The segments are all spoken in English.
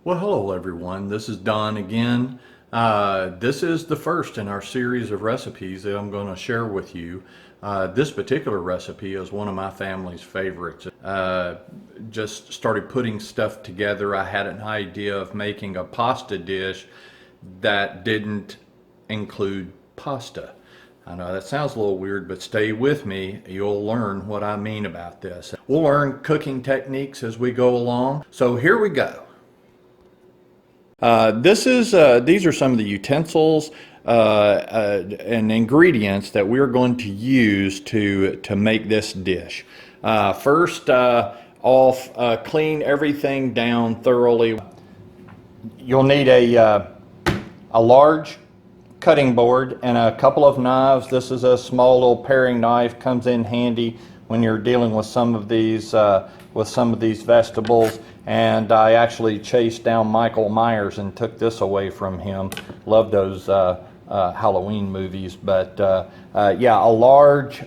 Well, hello everyone. This is Don again. This is the first in our series of recipes that I'm going to share with you. This particular recipe is one of my family's favorites. Just started putting stuff together. I had an idea of making a pasta dish that didn't include pasta. I know that sounds a little weird, but stay with me. You'll learn what I mean about this. We'll learn cooking techniques as we go along. So here we go. These are some of the utensils and ingredients that we're going to use to make this dish. First, I'll clean everything down thoroughly. You'll need a large cutting board and a couple of knives. This is a small little paring knife, comes in handy when you're dealing with some of these vegetables. And I actually chased down Michael Myers and took this away from him. Love those Halloween movies. But yeah, a large,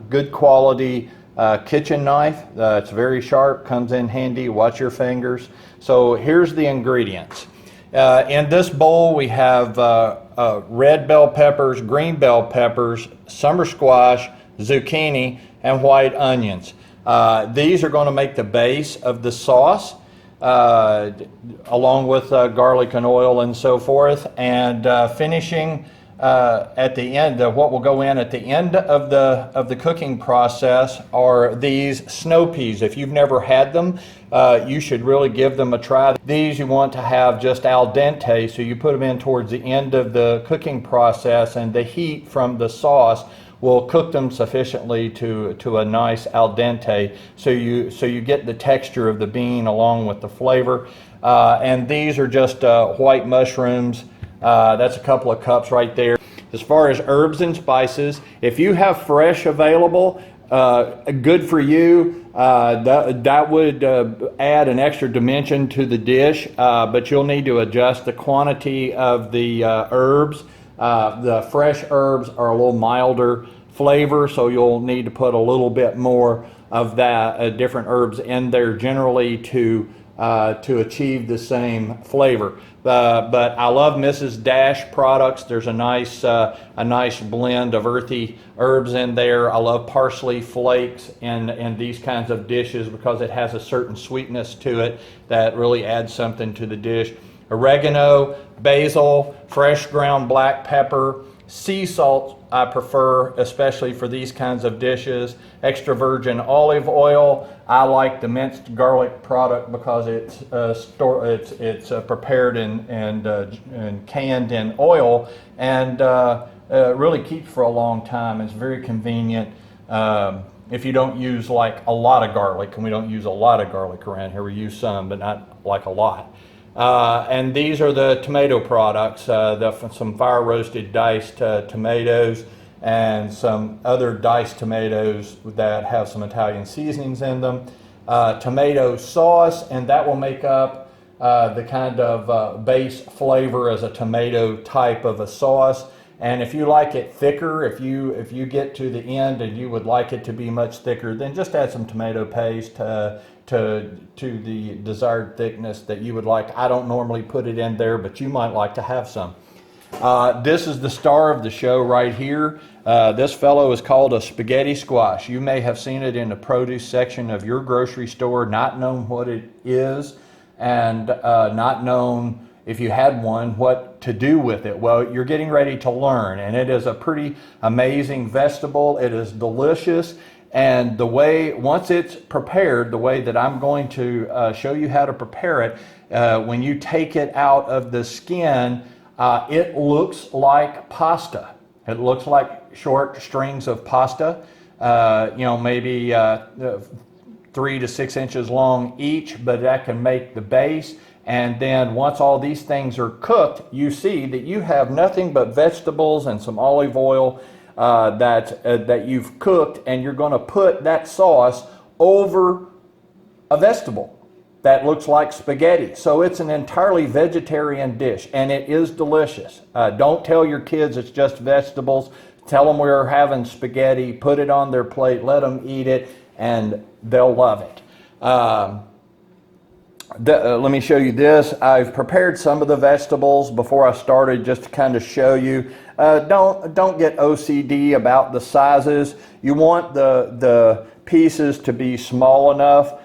good quality kitchen knife. It's very sharp, comes in handy. Watch your fingers. So here's the ingredients. In this bowl we have red bell peppers, green bell peppers, summer squash, zucchini, and white onions. These are going to make the base of the sauce, along with garlic and oil and so forth. And finishing at the end, what will go in at the end of the cooking process are these snow peas. If you've never had them, you should really give them a try. These you want to have just al dente, so you put them in towards the end of the cooking process, and the heat from the sauce will cook them sufficiently to a nice al dente, so you get the texture of the bean along with the flavor. And these are just white mushrooms. That's a couple of cups right there. As far as herbs and spices, if you have fresh available, good for you. That would add an extra dimension to the dish, but you'll need to adjust the quantity of the herbs. The fresh herbs are a little milder flavor, so you'll need to put a little bit more of that different herbs in there generally to achieve the same flavor. But I love Mrs. Dash products. There's a nice blend of earthy herbs in there. I love parsley flakes in these kinds of dishes because it has a certain sweetness to it that really adds something to the dish. Oregano, basil, fresh ground black pepper, sea salt I prefer, especially for these kinds of dishes. Extra virgin olive oil. I like the minced garlic product because it's prepared and canned in oil, and really keeps for a long time. It's very convenient. If you don't use like a lot of garlic, and we don't use a lot of garlic around here, we use some, but not like a lot. And these are the tomato products, some fire roasted diced tomatoes and some other diced tomatoes that have some Italian seasonings in them. Tomato sauce, and that will make up the kind of base flavor as a tomato type of a sauce. And if you like it thicker, if you get to the end and you would like it to be much thicker, then just add some tomato paste to the desired thickness that you would like. I don't normally put it in there, but you might like to have some. This is the star of the show right here. This fellow is called a spaghetti squash. You may have seen it in the produce section of your grocery store, not known what it is, and not known, if you had one, what to do with it. Well, you're getting ready to learn, and it is a pretty amazing vegetable. It is delicious. And the way, once it's prepared, the way that I'm going to show you how to prepare it, when you take it out of the skin, it looks like pasta. It looks like short strings of pasta, maybe 3 to 6 inches long each, but that can make the base. And then once all these things are cooked, you see that you have nothing but vegetables and some olive oil that you've cooked, and you're going to put that sauce over a vegetable that looks like spaghetti. So it's an entirely vegetarian dish, and it is delicious. Don't tell your kids it's just vegetables. Tell them we're having spaghetti. Put it on their plate. Let them eat it, and they'll love it. Let me show you this. I've prepared some of the vegetables before I started just to kind of show you. Don't get OCD about the sizes. You want the pieces to be small enough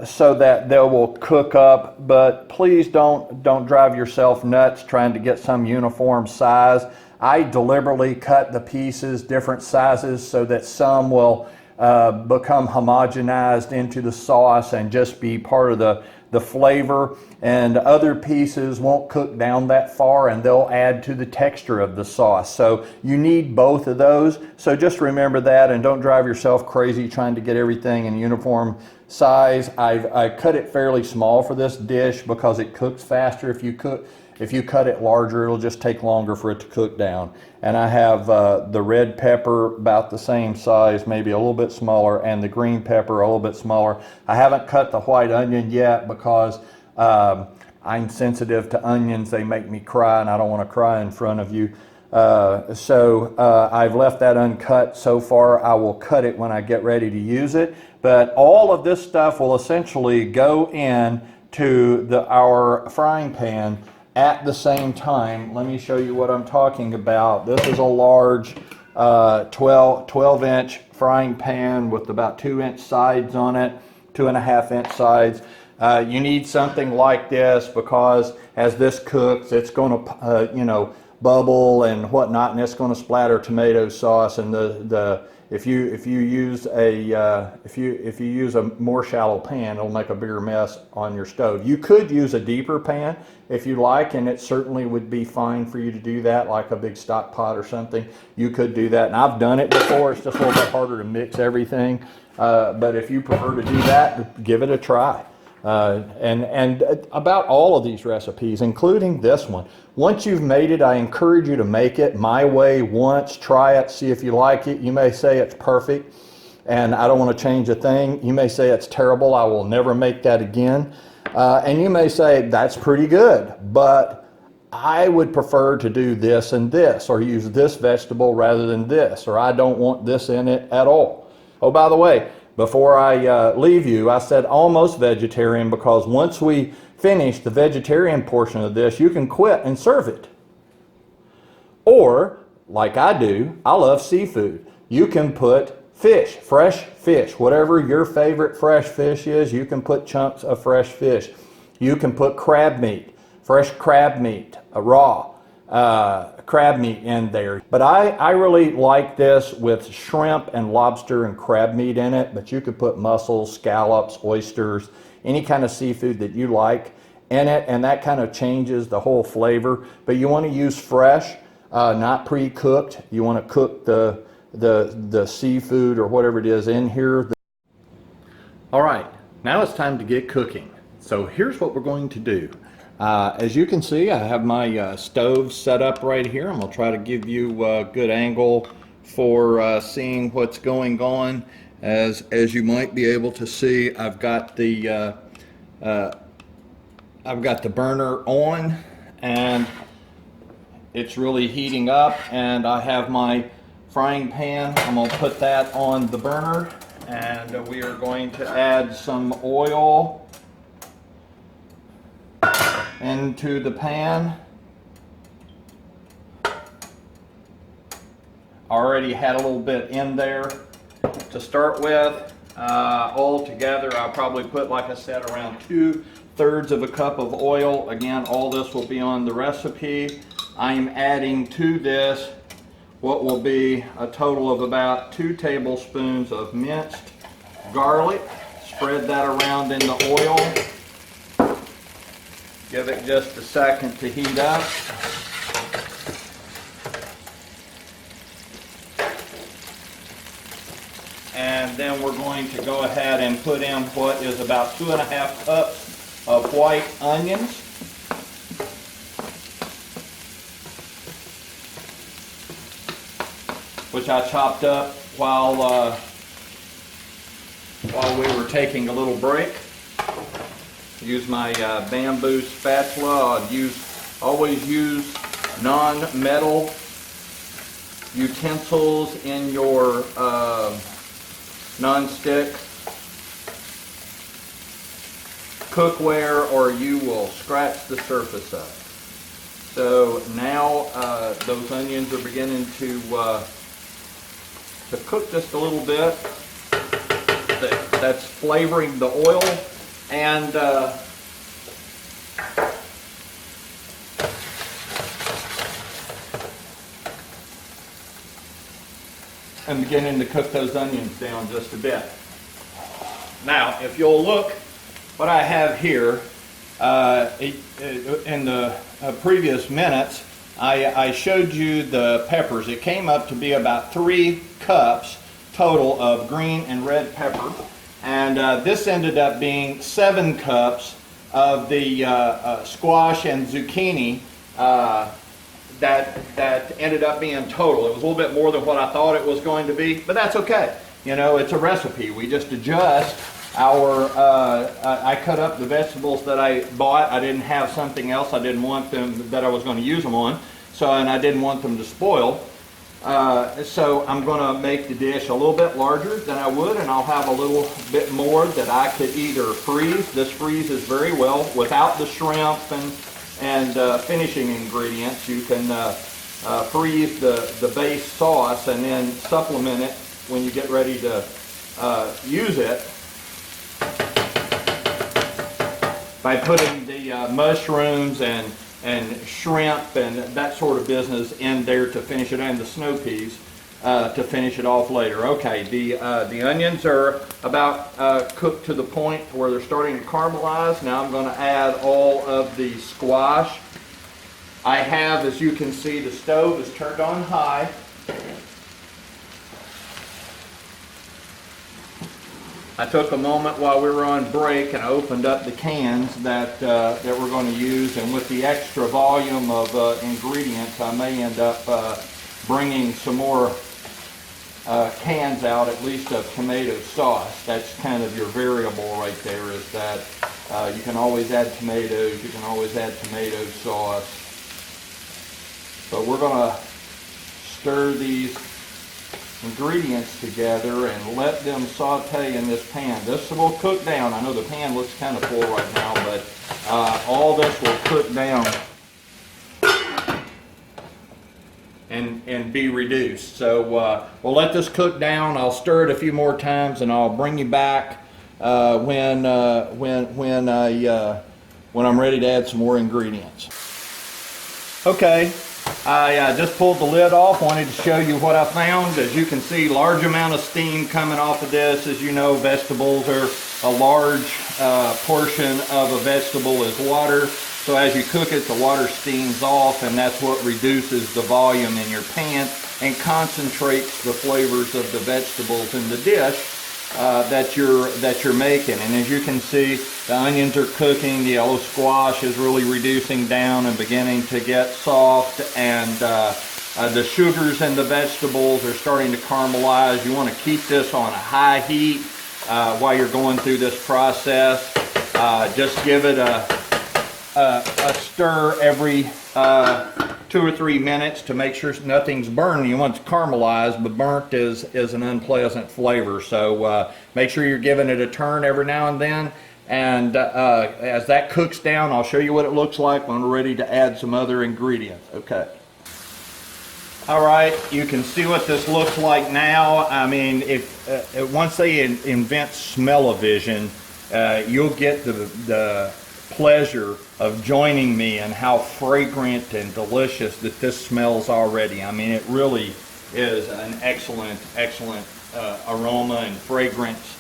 so that they will cook up, but please don't drive yourself nuts trying to get some uniform size. I deliberately cut the pieces different sizes so that some will become homogenized into the sauce and just be part of the flavor, and other pieces won't cook down that far and they'll add to the texture of the sauce. So you need both of those. So just remember that, and don't drive yourself crazy trying to get everything in uniform size. I cut it fairly small for this dish because it cooks faster. If you cut it larger, it'll just take longer for it to cook down. And I have the red pepper about the same size, maybe a little bit smaller, and the green pepper a little bit smaller. I haven't cut the white onion yet because I'm sensitive to onions. They make me cry, and I don't want to cry in front of you. So I've left that uncut so far. I will cut it when I get ready to use it. But all of this stuff will essentially go in to our frying pan at the same time. Let me show you what I'm talking about. This is a large 12-inch frying pan with about 2-inch sides on it, 2.5-inch sides. You need something like this because as this cooks, it's going to bubble and whatnot, and it's going to splatter tomato sauce. And if you use a more shallow pan, it'll make a bigger mess on your stove. You could use a deeper pan if you like, and it certainly would be fine for you to do that, like a big stock pot or something. You could do that, and I've done it before. It's just a little bit harder to mix everything, but if you prefer to do that, give it a try. And about all of these recipes, including this one, once you've made it, I encourage you to make it my way once. Try it, see if you like it. You may say it's perfect and I don't want to change a thing. You may say it's terrible, I will never make that again. And you may say that's pretty good, but I would prefer to do this and this, or use this vegetable rather than this, or I don't want this in it at all. Oh, by the way, before I leave you, I said almost vegetarian because once we finish the vegetarian portion of this, you can quit and serve it. Or, like I do, I love seafood. You can put fish, fresh fish, whatever your favorite fresh fish is, you can put chunks of fresh fish. You can put crab meat, fresh crab meat, raw crab meat in there. But I really like this with shrimp and lobster and crab meat in it, but you could put mussels, scallops, oysters, any kind of seafood that you like in it, and that kind of changes the whole flavor. But you want to use fresh, not pre-cooked. You want to cook the seafood or whatever it is in here. All right, now it's time to get cooking. So here's what we're going to do. As you can see, I have my stove set up right here. I'm going to try to give you a good angle for seeing what's going on. As you might be able to see, I've got the burner on, and it's really heating up, and I have my frying pan. I'm going to put that on the burner, and we are going to add some oil into the pan. Already had a little bit in there to start with. All together I'll probably put, like I said, around 2/3 of a cup of oil. Again, all this will be on the recipe. I'm adding to this what will be a total of about 2 tablespoons of minced garlic. Spread that around in the oil. Give it just a second to heat up. And then we're going to go ahead and put in what is about 2.5 cups of white onions. Which I chopped up while we were taking a little break. Use my bamboo spatula. Always use non-metal utensils in your non-stick cookware or you will scratch the surface up. So now those onions are beginning to cook just a little bit. That's flavoring the oil, and beginning to cook those onions down just a bit. Now, if you'll look, what I have here, in the previous minutes, I showed you the peppers. It came up to be about 3 cups total of green and red pepper, and this ended up being 7 cups of the squash and zucchini that ended up being total. It was a little bit more than what I thought it was going to be, but that's okay. You know, it's a recipe. We just adjust our, I cut up the vegetables that I bought. I didn't have something else. I didn't want them, that I was going to use them on. So, and I didn't want them to spoil. So I'm going to make the dish a little bit larger than I would, and I'll have a little bit more that I could either freeze. This freezes very well without the shrimp and finishing ingredients. You can freeze the base sauce and then supplement it when you get ready to use it by putting the mushrooms and shrimp and that sort of business in there to finish it, and the snow peas to finish it off later. Okay, the onions are about cooked to the point where they're starting to caramelize. Now I'm going to add all of the squash. I have, as you can see, the stove is turned on high. I took a moment while we were on break and I opened up the cans that we're going to use, and with the extra volume of ingredients, I may end up bringing some more cans out, at least of tomato sauce. That's kind of your variable right there, is that you can always add tomatoes, you can always add tomato sauce. So we're going to stir these ingredients together and let them saute in this pan. This will cook down. I know the pan looks kind of full right now, but all this will cook down and be reduced. So we'll let this cook down. I'll stir it a few more times, and I'll bring you back when I'm ready to add some more ingredients. Okay. I just pulled the lid off. Wanted to show you what I found. As you can see, large amount of steam coming off of this. As you know, vegetables are a large portion of a vegetable is water. So as you cook it, the water steams off, and that's what reduces the volume in your pan and concentrates the flavors of the vegetables in the dish that you're making. And as you can see, the onions are cooking. The yellow squash is really reducing down and beginning to get soft, and the sugars in the vegetables are starting to caramelize. You want to keep this on a high heat while you're going through this process. Just give it a stir every 2 or 3 minutes to make sure nothing's burned. You want it to caramelize, but burnt is an unpleasant flavor. So make sure you're giving it a turn every now and then. And as that cooks down, I'll show you what it looks like when we're ready to add some other ingredients. Okay. All right, you can see what this looks like now. I mean, once they invent smell-o-vision, you'll get the pleasure of joining me in how fragrant and delicious that this smells already. I mean, it really is an excellent aroma and fragrance,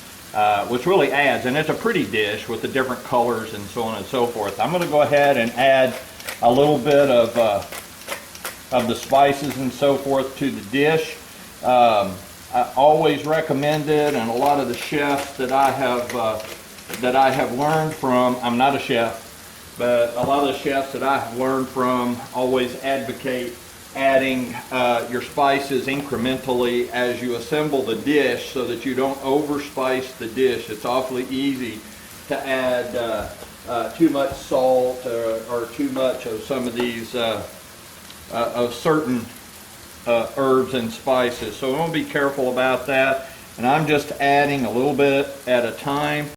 which really adds, and it's a pretty dish with the different colors and so on and so forth. I'm going to go ahead and add a little bit of the spices and so forth to the dish. I always recommend it, and a lot of the chefs that I have learned from, I'm not a chef, but a lot of the chefs that I have learned from always advocate adding your spices incrementally as you assemble the dish, so that you don't overspice the dish. It's awfully easy to add too much salt or too much of some of these of certain herbs and spices. So I'm going to be careful about that, and I'm just adding a little bit at a time.